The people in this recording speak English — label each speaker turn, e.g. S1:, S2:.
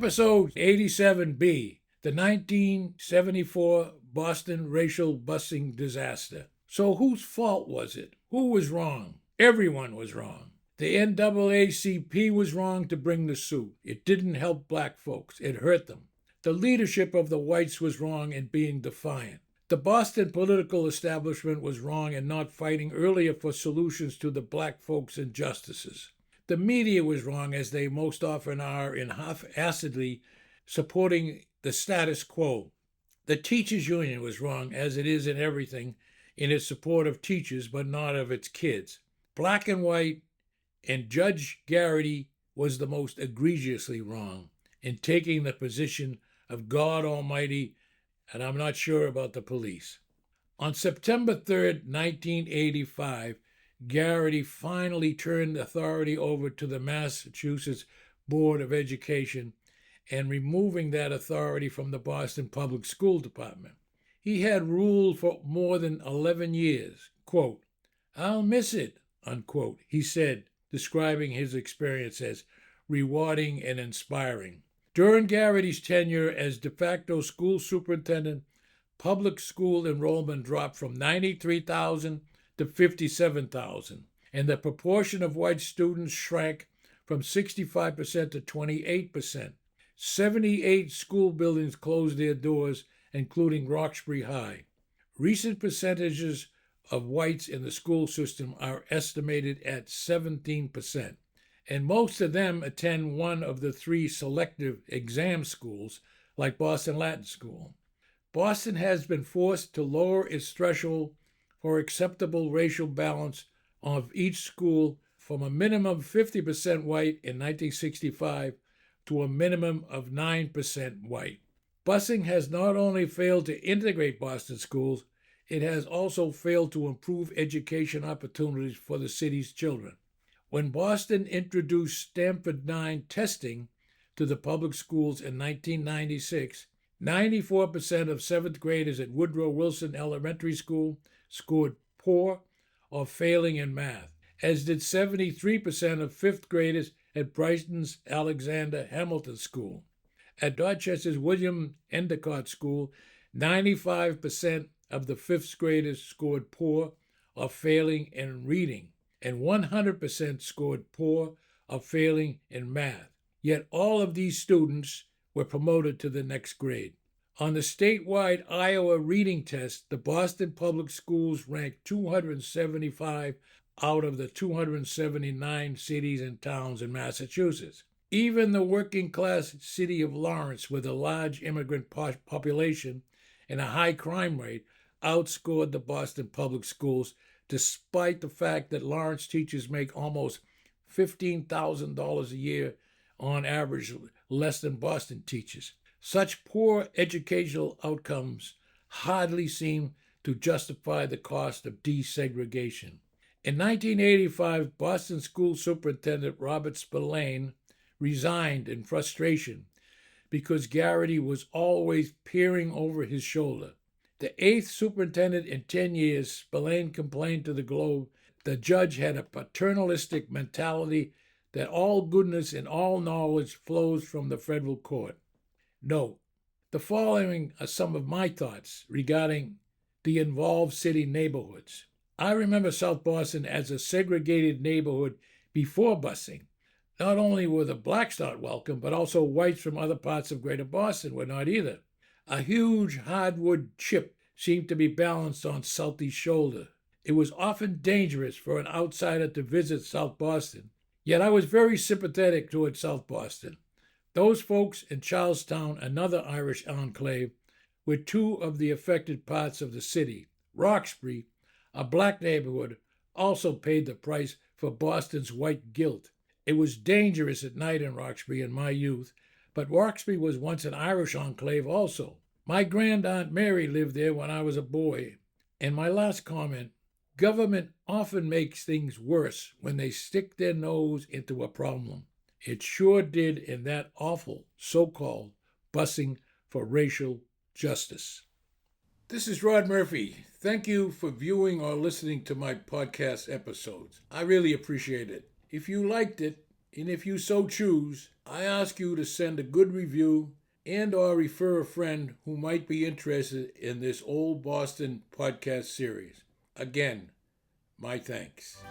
S1: Episode 87B, the 1974 Boston racial busing disaster. So whose fault was it? Who was wrong? Everyone was wrong. The NAACP was wrong to bring the suit. It didn't help black folks. It hurt them. The leadership of the whites was wrong in being defiant. The Boston political establishment was wrong in not fighting earlier for solutions to the black folks' injustices. The media was wrong, as they most often are, in half-assedly supporting the status quo. The teachers' union was wrong, as it is in everything, in its support of teachers, but not of its kids. Black and white, and Judge Garrity was the most egregiously wrong in taking the position of God Almighty, and I'm not sure about the police. On September 3rd, 1985, Garrity finally turned authority over to the Massachusetts Board of Education and removing that authority from the Boston Public School Department. He had ruled for more than 11 years. Quote, "I'll miss it," unquote, he said, describing his experience as rewarding and inspiring. During Garrity's tenure as de facto school superintendent, public school enrollment dropped from 93,000 to 57,000, and the proportion of white students shrank from 65% to 28%. 78 school buildings closed their doors, including Roxbury High. Recent percentages of whites in the school system are estimated at 17%, and most of them attend one of the 3 selective exam schools, like Boston Latin School. Boston has been forced to lower its threshold for acceptable racial balance of each school from a minimum of 50% white in 1965 to a minimum of 9% white. Busing has not only failed to integrate Boston schools, it has also failed to improve education opportunities for the city's children. When Boston introduced Stanford 9 testing to the public schools in 1996, 94% of 7th graders at Woodrow Wilson Elementary School scored poor or failing in math, as did 73% of 5th graders at Brighton's Alexander Hamilton School. At Dorchester's William Endicott School, 95% of the 5th graders scored poor or failing in reading, and 100% scored poor or failing in math. Yet all of these students were promoted to the next grade. On the statewide Iowa reading test, the Boston Public Schools ranked 275 out of the 279 cities and towns in Massachusetts. Even the working-class city of Lawrence, with a large immigrant population and a high crime rate, outscored the Boston Public Schools, despite the fact that Lawrence teachers make almost $15,000 a year on average, less than Boston teachers. Such poor educational outcomes hardly seem to justify the cost of desegregation. In 1985, Boston School Superintendent Robert Spillane resigned in frustration because Garrity was always peering over his shoulder. The 8th superintendent in 10 years, Spillane complained to the Globe, the judge had a paternalistic mentality that all goodness and all knowledge flows from the federal court. Note, the following are some of my thoughts regarding the involved city neighborhoods. I remember South Boston as a segregated neighborhood before busing. Not only were the blacks not welcome, but also whites from other parts of Greater Boston were not either. A huge hardwood chip seemed to be balanced on Southie's shoulder. It was often dangerous for an outsider to visit South Boston, yet I was very sympathetic toward South Boston. Those folks in Charlestown, another Irish enclave, were 2 of the affected parts of the city. Roxbury, a black neighborhood, also paid the price for Boston's white guilt. It was dangerous at night in Roxbury in my youth, but Roxbury was once an Irish enclave also. My grandaunt Mary lived there when I was a boy. And my last comment, government often makes things worse when they stick their nose into a problem. It sure did in that awful so-called busing for racial justice. This is Rod Murphy. Thank you for viewing or listening to my podcast episodes. I really appreciate it. If you liked it, And if you so choose, I ask you to send a good review and or refer a friend who might be interested in this Old Boston podcast series. Again, my thanks.